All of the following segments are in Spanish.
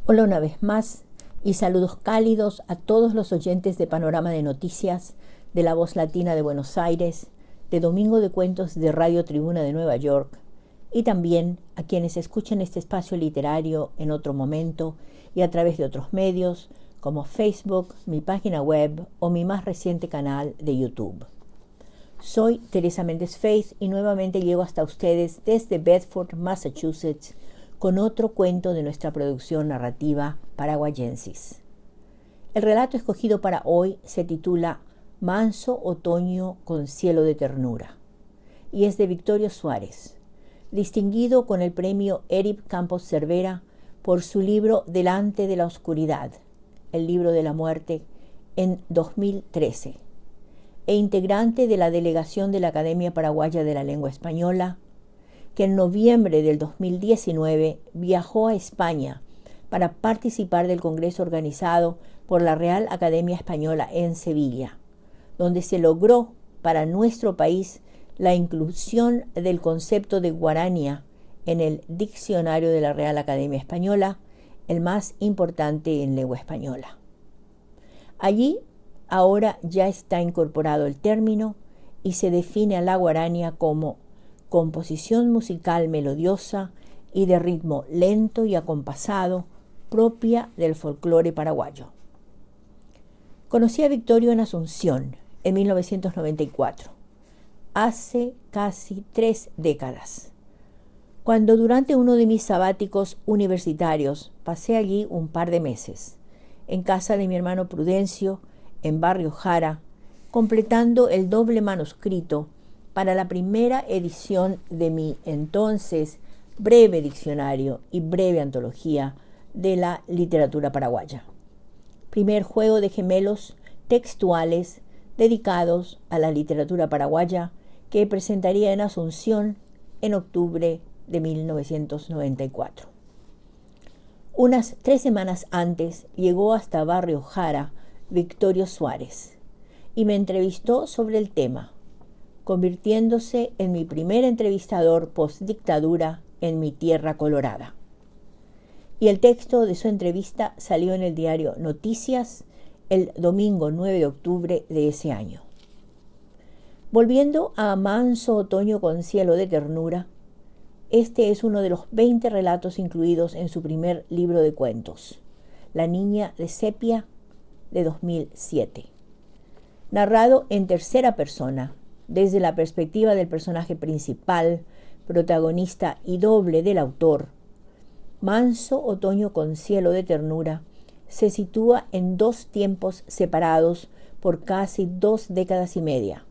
Hola una vez más y saludos cálidos a todos los oyentes de Panorama de Noticias, de La Voz Latina de Buenos Aires, de Domingo de Cuentos de Radio Tribuna de Nueva York y también a quienes escuchan este espacio literario en otro momento y a través de otros medios como Facebook, mi página web o mi más reciente canal de YouTube. Soy Teresa Méndez Faith y nuevamente llego hasta ustedes desde Bedford, Massachusetts, con otro cuento de nuestra producción narrativa paraguayensis. El relato escogido para hoy se titula Manso otoño con cielo de ternura y es de Victorio Suárez, distinguido con el premio Eric Campos Cervera por su libro Delante de la oscuridad, el libro de la muerte, en 2013, e integrante de la delegación de la Academia Paraguaya de la Lengua Española, que en noviembre del 2019 viajó a España para participar del congreso organizado por la Real Academia Española en Sevilla, donde se logró para nuestro país la inclusión del concepto de guarania en el diccionario de la Real Academia Española, el más importante en lengua española. Allí ahora ya está incorporado el término y se define a la guarania como composición musical melodiosa y de ritmo lento y acompasado propia del folclore paraguayo. Conocí a Victorio en Asunción en 1994, hace casi 3 décadas, cuando durante uno de mis sabáticos universitarios pasé allí un par de meses, en casa de mi hermano Prudencio, en Barrio Jara, completando el doble manuscrito para la primera edición de mi entonces breve diccionario y breve antología de la literatura paraguaya. Primer juego de gemelos textuales dedicados a la literatura paraguaya que presentaría en Asunción en octubre de 1994. Unas 3 semanas antes llegó hasta Barrio Jara Victorio Suárez y me entrevistó sobre el tema, convirtiéndose en mi primer entrevistador post-dictadura en mi tierra colorada. Y el texto de su entrevista salió en el diario Noticias el domingo 9 de octubre de ese año. Volviendo a Manso otoño con cielo de ternura, este es uno de los 20 relatos incluidos en su primer libro de cuentos, La niña de sepia, de 2007. Narrado en tercera persona, desde la perspectiva del personaje principal, protagonista y doble del autor, Manso otoño con cielo de ternura se sitúa en 2 tiempos separados por casi 2 décadas y media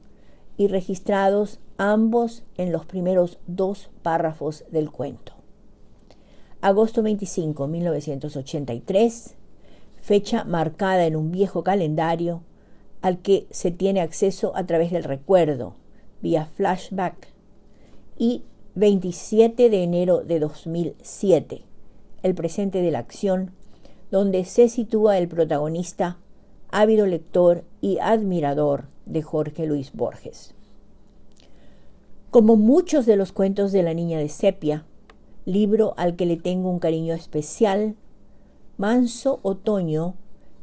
y registrados ambos en los primeros 2 párrafos del cuento. Agosto 25, 1983, fecha marcada en un viejo calendario al que se tiene acceso a través del recuerdo, vía flashback, y 27 de enero de 2007, el presente de la acción, donde se sitúa el protagonista, ávido lector y admirador de Jorge Luis Borges. Como muchos de los cuentos de La niña de sepia, libro al que le tengo un cariño especial, Manso otoño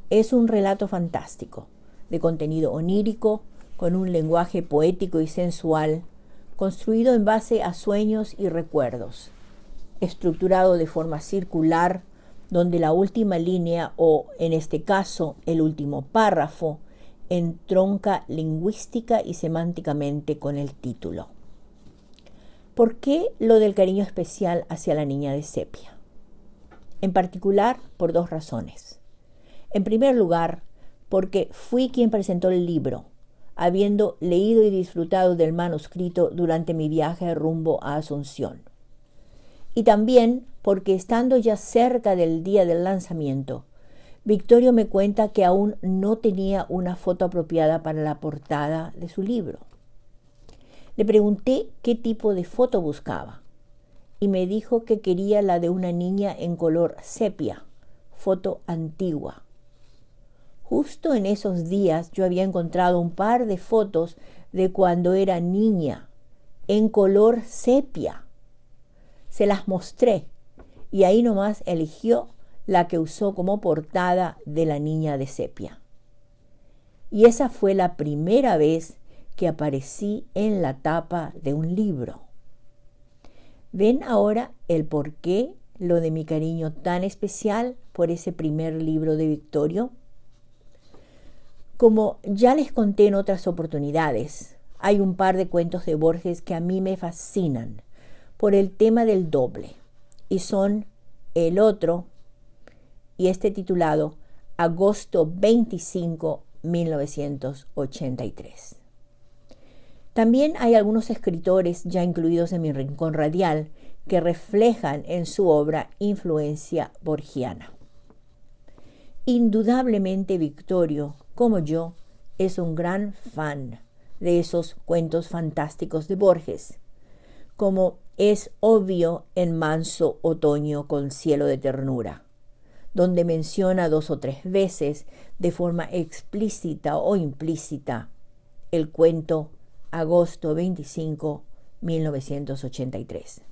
es un relato fantástico, de contenido onírico, con un lenguaje poético y sensual, construido en base a sueños y recuerdos, estructurado de forma circular, donde la última línea, o en este caso el último párrafo, entronca lingüística y semánticamente con el título. ¿Por qué lo del cariño especial hacia la niña de sepia? En particular, por 2 razones. En primer lugar, porque fui quien presentó el libro, habiendo leído y disfrutado del manuscrito durante mi viaje rumbo a Asunción. Y también porque, estando ya cerca del día del lanzamiento, Victorio me cuenta que aún no tenía una foto apropiada para la portada de su libro. Le pregunté qué tipo de foto buscaba y me dijo que quería la de una niña en color sepia, foto antigua. Justo en esos días yo había encontrado un par de fotos de cuando era niña, en color sepia. Se las mostré y ahí nomás eligió la que usó como portada de La Niña de Sepia. Y esa fue la primera vez que aparecí en la tapa de un libro. ¿Ven ahora el porqué, lo de mi cariño tan especial por ese primer libro de Victorio? Como ya les conté en otras oportunidades, hay un par de cuentos de Borges que a mí me fascinan por el tema del doble, y son El Otro y este titulado Agosto 25, 1983. También hay algunos escritores ya incluidos en mi rincón radial que reflejan en su obra influencia borgiana. Indudablemente Victorio, como yo, es un gran fan de esos cuentos fantásticos de Borges, como es obvio en Manso Otoño con cielo de ternura, donde menciona 2 o 3 veces de forma explícita o implícita el cuento Agosto 25, 1983.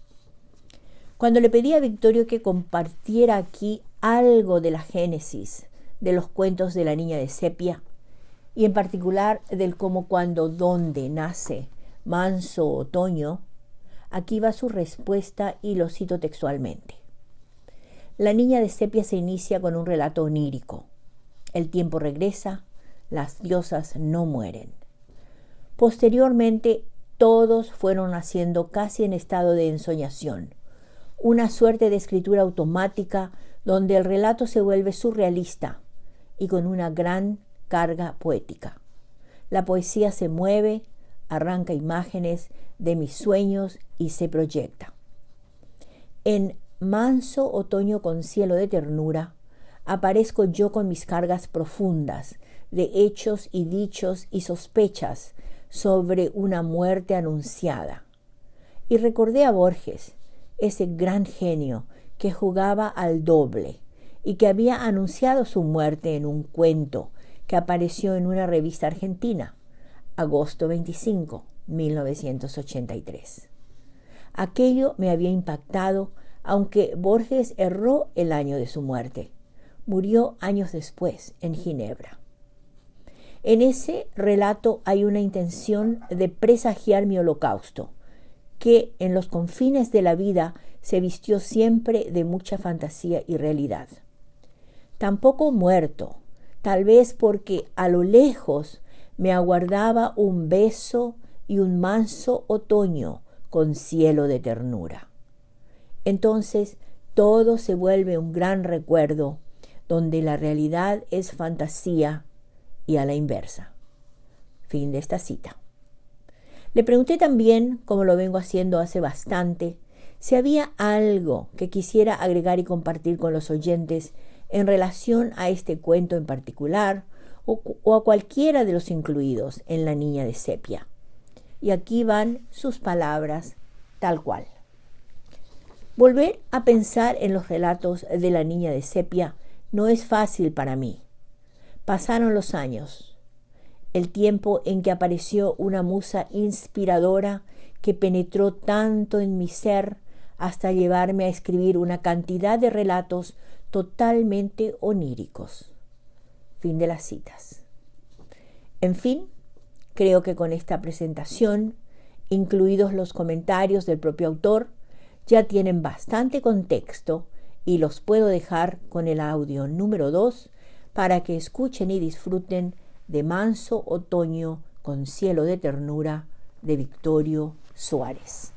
Cuando le pedí a Victorio que compartiera aquí algo de la génesis de los cuentos de La Niña de Sepia, y en particular del cómo, cuándo, dónde nace Manso Otoño, aquí va su respuesta y lo cito textualmente. La Niña de Sepia se inicia con un relato onírico. El tiempo regresa, las diosas no mueren. Posteriormente, todos fueron naciendo casi en estado de ensoñación, una suerte de escritura automática donde el relato se vuelve surrealista y con una gran carga poética. La poesía se mueve, arranca imágenes de mis sueños y se proyecta. En Manso Otoño con cielo de ternura, aparezco yo con mis cargas profundas de hechos y dichos y sospechas sobre una muerte anunciada. Y recordé a Borges, ese gran genio que jugaba al doble y que había anunciado su muerte en un cuento que apareció en una revista argentina, Agosto 25, 1983. Aquello me había impactado, aunque Borges erró el año de su muerte. Murió años después, en Ginebra. En ese relato hay una intención de presagiar mi holocausto, que en los confines de la vida se vistió siempre de mucha fantasía y realidad. Tampoco muerto, tal vez porque a lo lejos me aguardaba un beso y un manso otoño con cielo de ternura. Entonces todo se vuelve un gran recuerdo donde la realidad es fantasía y a la inversa. Fin de esta cita. Le pregunté también, como lo vengo haciendo hace bastante, si había algo que quisiera agregar y compartir con los oyentes en relación a este cuento en particular o a cualquiera de los incluidos en La Niña de Sepia. Y aquí van sus palabras tal cual. Volver a pensar en los relatos de La Niña de Sepia no es fácil para mí. Pasaron los años, el tiempo en que apareció una musa inspiradora que penetró tanto en mi ser hasta llevarme a escribir una cantidad de relatos totalmente oníricos. Fin de las citas. En fin, creo que con esta presentación, incluidos los comentarios del propio autor, ya tienen bastante contexto y los puedo dejar con el audio número 2 para que escuchen y disfruten de Manso Otoño con cielo de ternura de Victorio Suárez.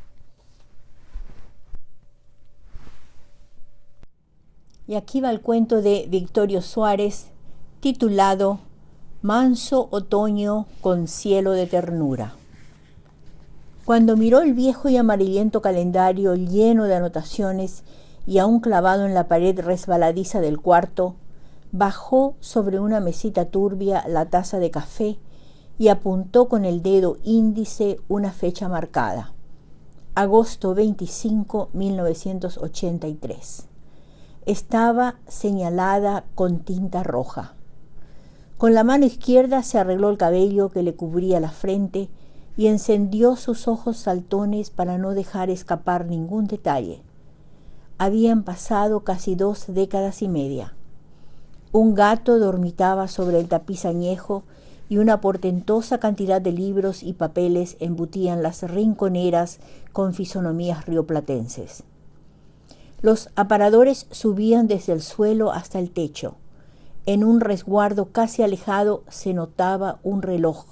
Y aquí va el cuento de Victorio Suárez titulado Manso Otoño con cielo de ternura. Cuando miró el viejo y amarillento calendario lleno de anotaciones y aún clavado en la pared resbaladiza del cuarto, bajó sobre una mesita turbia la taza de café y apuntó con el dedo índice una fecha marcada. Agosto 25, 1983. Estaba señalada con tinta roja. Con la mano izquierda se arregló el cabello que le cubría la frente y encendió sus ojos saltones para no dejar escapar ningún detalle. Habían pasado casi 2 décadas y media. Un gato dormitaba sobre el tapiz añejo y una portentosa cantidad de libros y papeles embutían las rinconeras con fisonomías rioplatenses. Los aparadores subían desde el suelo hasta el techo. En un resguardo casi alejado se notaba un reloj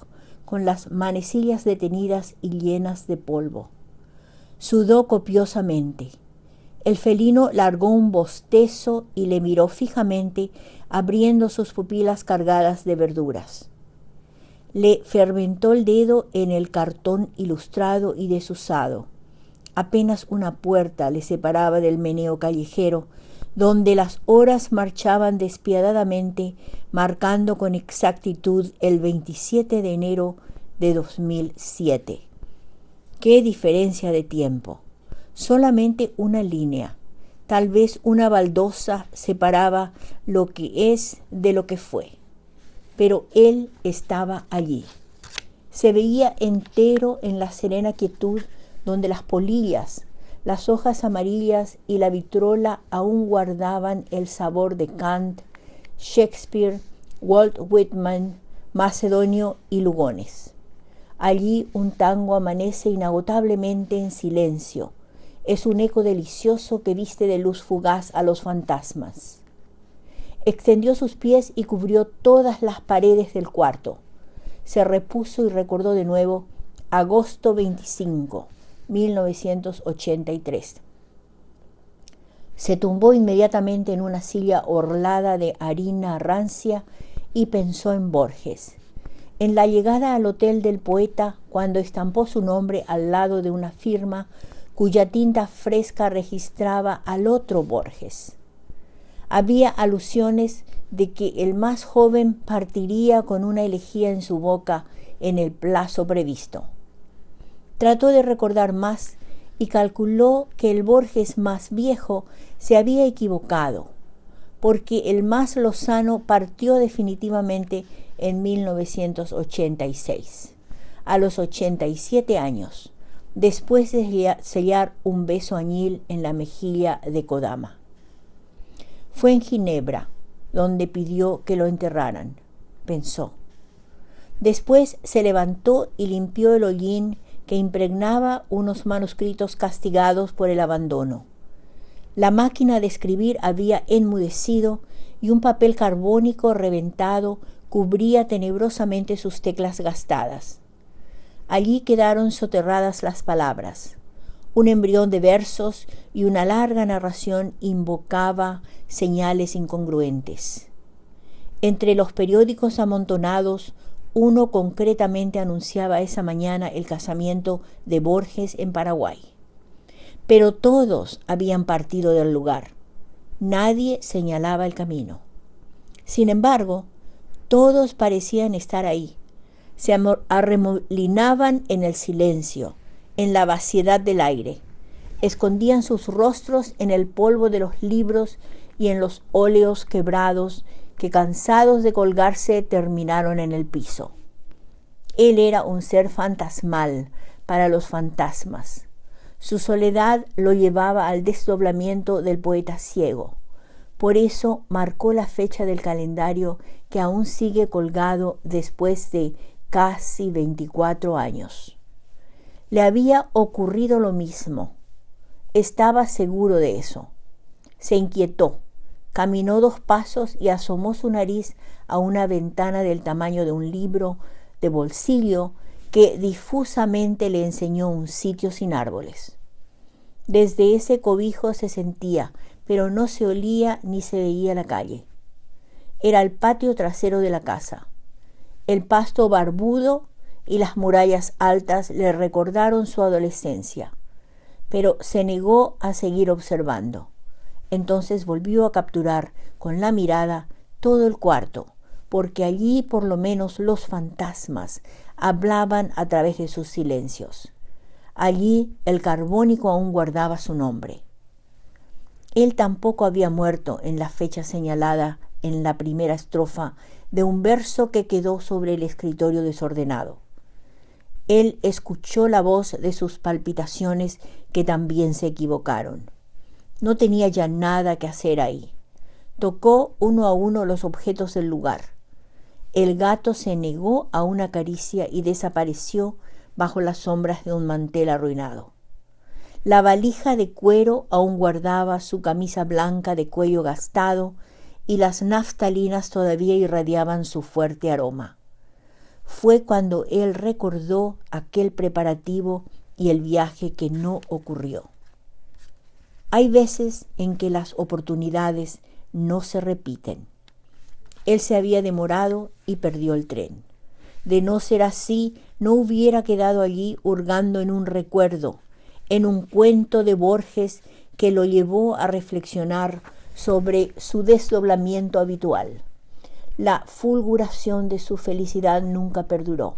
con las manecillas detenidas y llenas de polvo. Sudó copiosamente. El felino largó un bostezo y le miró fijamente, abriendo sus pupilas cargadas de verduras. Le fermentó el dedo en el cartón ilustrado y desusado. Apenas una puerta le separaba del meneo callejero, donde las horas marchaban despiadadamente, marcando con exactitud el 27 de enero de 2007. ¡Qué diferencia de tiempo! Solamente una línea, tal vez una baldosa, separaba lo que es de lo que fue. Pero él estaba allí. Se veía entero en la serena quietud donde las polillas, las hojas amarillas y la vitrola aún guardaban el sabor de Kant, Shakespeare, Walt Whitman, Macedonio y Lugones. Allí un tango amanece inagotablemente en silencio. Es un eco delicioso que viste de luz fugaz a los fantasmas. Extendió sus pies y cubrió todas las paredes del cuarto. Se repuso y recordó de nuevo agosto 25, 1983. Se tumbó inmediatamente en una silla orlada de harina rancia y pensó en Borges. En la llegada al hotel del poeta, cuando estampó su nombre al lado de una firma cuya tinta fresca registraba al otro Borges. Había alusiones de que el más joven partiría con una elegía en su boca en el plazo previsto. Trató de recordar más y calculó que el Borges más viejo se había equivocado, porque el más lozano partió definitivamente en 1986, a los 87 años, después de sellar un beso añil en la mejilla de Kodama. Fue en Ginebra, donde pidió que lo enterraran, pensó. Después se levantó y limpió el hollín que impregnaba unos manuscritos castigados por el abandono. La máquina de escribir había enmudecido y un papel carbónico reventado cubría tenebrosamente sus teclas gastadas. Allí quedaron soterradas las palabras. Un embrión de versos y una larga narración invocaba señales incongruentes. Entre los periódicos amontonados, uno concretamente anunciaba esa mañana el casamiento de Borges en Paraguay. Pero todos habían partido del lugar. Nadie señalaba el camino. Sin embargo, todos parecían estar ahí. Se arremolinaban en el silencio, en la vaciedad del aire. Escondían sus rostros en el polvo de los libros y en los óleos quebrados que, cansados de colgarse, terminaron en el piso. Él era un ser fantasmal para los fantasmas. Su soledad lo llevaba al desdoblamiento del poeta ciego. Por eso marcó la fecha del calendario que aún sigue colgado después de casi 24 años. Le había ocurrido lo mismo. Estaba seguro de eso. Se inquietó, caminó 2 pasos y asomó su nariz a una ventana del tamaño de un libro de bolsillo que difusamente le enseñó un sitio sin árboles. Desde ese cobijo se sentía, pero no se olía ni se veía la calle. Era el patio trasero de la casa. El pasto barbudo y las murallas altas le recordaron su adolescencia, pero se negó a seguir observando. Entonces volvió a capturar con la mirada todo el cuarto, porque allí por lo menos los fantasmas hablaban a través de sus silencios. Allí el carbónico aún guardaba su nombre. Él tampoco había muerto en la fecha señalada en la primera estrofa de un verso que quedó sobre el escritorio desordenado. Él escuchó la voz de sus palpitaciones que también se equivocaron. No tenía ya nada que hacer ahí. Tocó uno a uno los objetos del lugar. El gato se negó a una caricia y desapareció bajo las sombras de un mantel arruinado. La valija de cuero aún guardaba su camisa blanca de cuello gastado y las naftalinas todavía irradiaban su fuerte aroma. Fue cuando él recordó aquel preparativo y el viaje que no ocurrió. Hay veces en que las oportunidades no se repiten. Él se había demorado y perdió el tren. De no ser así, no hubiera quedado allí hurgando en un recuerdo, en un cuento de Borges que lo llevó a reflexionar sobre su desdoblamiento habitual. La fulguración de su felicidad nunca perduró.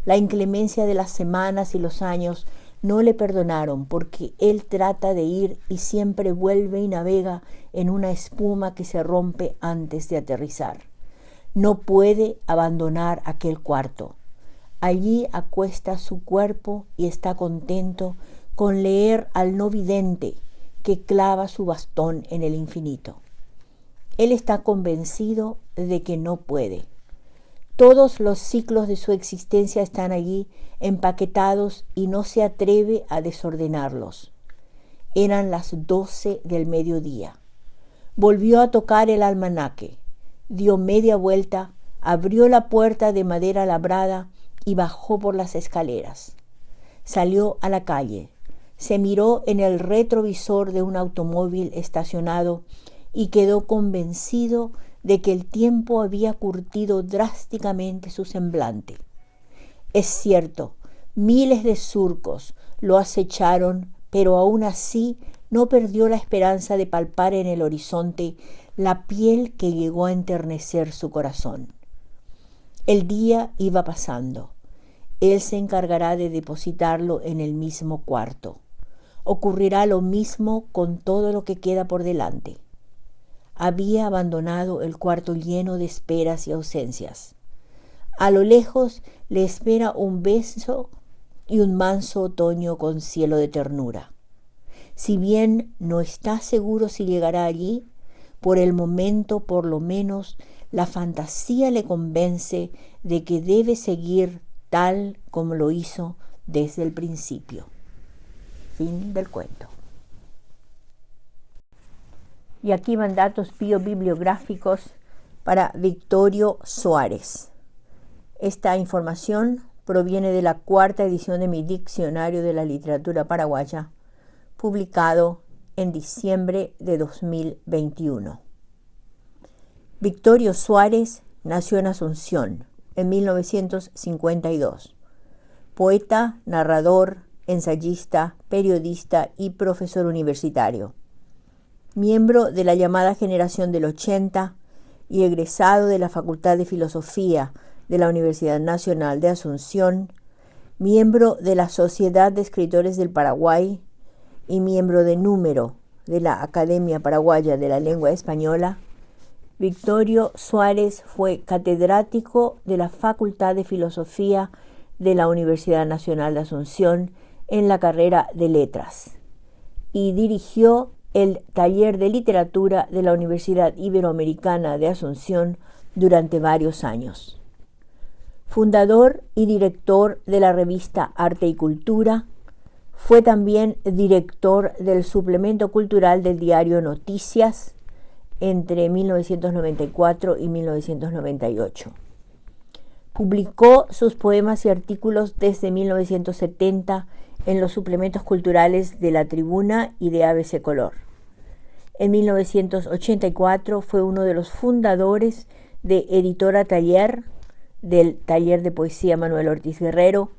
La inclemencia de las semanas y los años no le perdonaron, porque él trata de ir y siempre vuelve y navega en una espuma que se rompe antes de aterrizar. No puede abandonar aquel cuarto. Allí acuesta su cuerpo y está contento con leer al no vidente que clava su bastón en el infinito. Él está convencido de que no puede. Todos los ciclos de su existencia están allí empaquetados y no se atreve a desordenarlos. Eran las 12 del mediodía. Volvió a tocar el almanaque, dio media vuelta, abrió la puerta de madera labrada y bajó por las escaleras. Salió a la calle, se miró en el retrovisor de un automóvil estacionado y quedó convencido de que el tiempo había curtido drásticamente su semblante. Es cierto, miles de surcos lo acecharon, pero aún así no perdió la esperanza de palpar en el horizonte la piel que llegó a enternecer su corazón. El día iba pasando. Él se encargará de depositarlo en el mismo cuarto. Ocurrirá lo mismo con todo lo que queda por delante. Había abandonado el cuarto lleno de esperas y ausencias. A lo lejos le espera un beso y un manso otoño con cielo de ternura. Si bien no está seguro si llegará allí, por el momento, por lo menos, la fantasía le convence de que debe seguir tal como lo hizo desde el principio. Fin del cuento. Y aquí van datos biobibliográficos para Victorio Suárez. Esta información proviene de la 4ª edición de mi Diccionario de la Literatura Paraguaya, publicado en diciembre de 2021. Victorio Suárez nació en Asunción en 1952. Poeta, narrador, ensayista, periodista y profesor universitario. Miembro de la llamada generación del 80 y egresado de la Facultad de Filosofía de la Universidad Nacional de Asunción, miembro de la Sociedad de Escritores del Paraguay y miembro de número de la Academia Paraguaya de la Lengua Española, Victorio Suárez fue catedrático de la Facultad de Filosofía de la Universidad Nacional de Asunción en la carrera de Letras y dirigió el Taller de Literatura de la Universidad Iberoamericana de Asunción durante varios años. Fundador y director de la revista Arte y Cultura, fue también director del suplemento cultural del diario Noticias entre 1994 y 1998. Publicó sus poemas y artículos desde 1970 en los suplementos culturales de La Tribuna y de ABC Color. En 1984 fue uno de los fundadores de Editora Taller, del Taller de Poesía Manuel Ortiz Guerrero,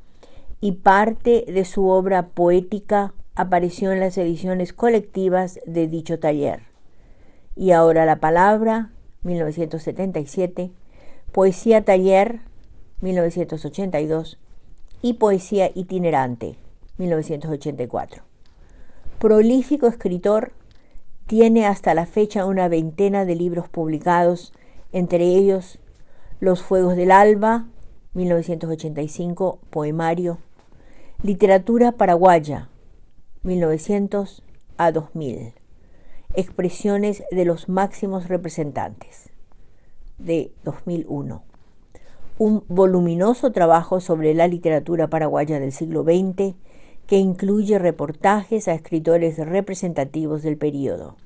y parte de su obra poética apareció en las ediciones colectivas de dicho taller. Y ahora la palabra, 1977, Poesía Taller, 1982, y Poesía Itinerante, 1984. Prolífico escritor, tiene hasta la fecha una veintena de libros publicados, entre ellos Los Fuegos del Alba, 1985, poemario, Literatura Paraguaya, 1900 a 2000, Expresiones de los máximos representantes, de 2001. Un voluminoso trabajo sobre la literatura paraguaya del siglo XX que incluye reportajes a escritores representativos del período.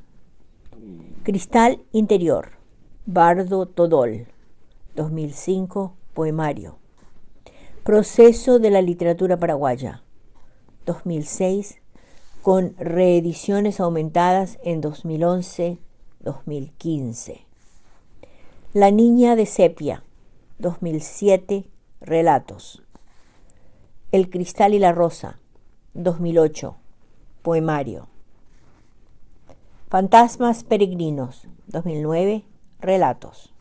Cristal interior, Bardo Todol, 2005, poemario. Proceso de la literatura paraguaya, 2006, con reediciones aumentadas en 2011-2015. La niña de sepia, 2007, relatos. El cristal y la rosa, 2008, poemario. Fantasmas peregrinos, 2009, relatos.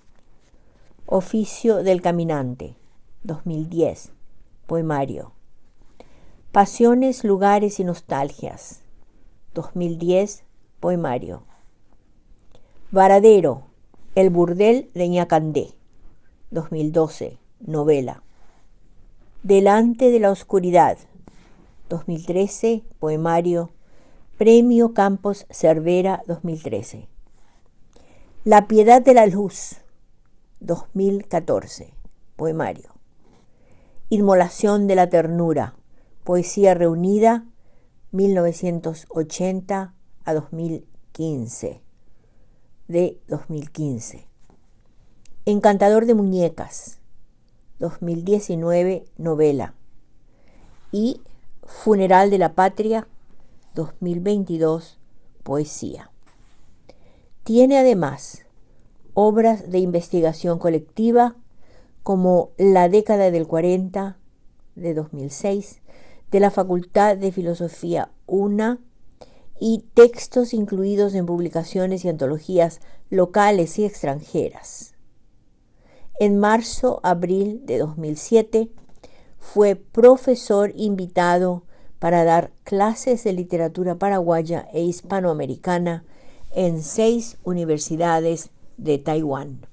Oficio del caminante, 2010, poemario. Pasiones, lugares y nostalgias, 2010, poemario. Varadero, el burdel de Ñacandé, 2012, novela. Delante de la oscuridad, 2013, poemario. Premio Campos Cervera, 2013. La piedad de la luz, 2014, poemario. Inmolación de la ternura, poesía reunida, 1980 a 2015, de 2015. Encantador de muñecas, 2019, novela. Y Funeral de la Patria, 2022, poesía. Tiene además obras de investigación colectiva como La década del 40, de 2006, de la Facultad de Filosofía UNA, y textos incluidos en publicaciones y antologías locales y extranjeras. En marzo-abril de 2007 fue profesor invitado para dar clases de literatura paraguaya e hispanoamericana en 6 universidades de Taiwán.